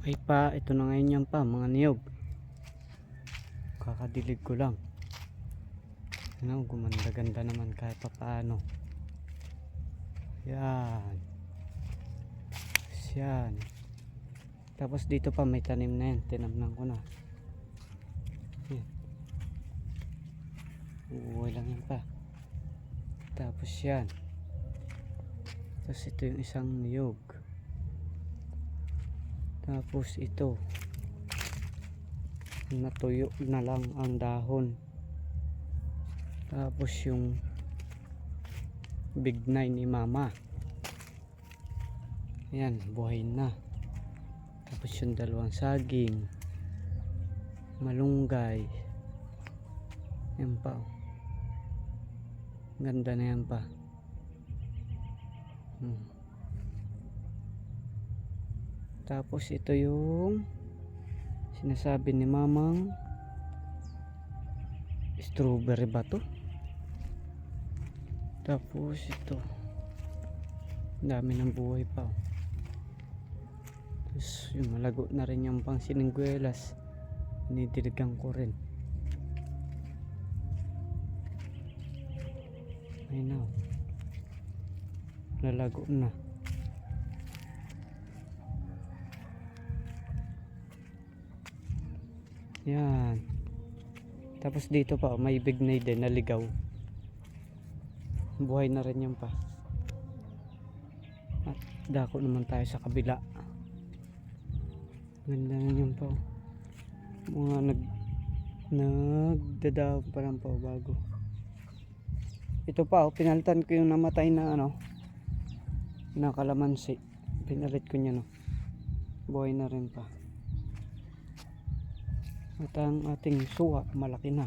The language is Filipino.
Ay pa, ito na ngayon yan pa mga niyog. Kakadilig ko lang. Ano, gumanda-ganda naman kahit pa paano. Yan. Yan. Tapos dito pa may tanim na yan. Tinamnan ko na. Yan. Uuwi lang yan pa. Tapos yan. Tapos ito yung isang niyog. Tapos ito. Natuyo na lang ang dahon. Tapos yung big nine ni mama. Yan, buhay na. Tapos yung dalawang saging. Malunggay. Yan pa. Ganda na yan pa. Tapos ito yung sinasabi ni mamang strawberry ba to? Tapos ito dami ng buhay pa. Tapos yung malago na rin yung pang siningguelas, dinidiligan ko rin. Ay na, lalago na. Yan. Tapos dito pa may big na din naligaw. Buhay na rin yan pa. At dako naman tayo sa kabila. Ganda na yan pa. Mga nagdadaw pa lang pa bago. Ito pa pinalitan ko yung namatay na na kalamansi. Pinalit ko niya buhay na rin pa. At ang ating suha malaki na.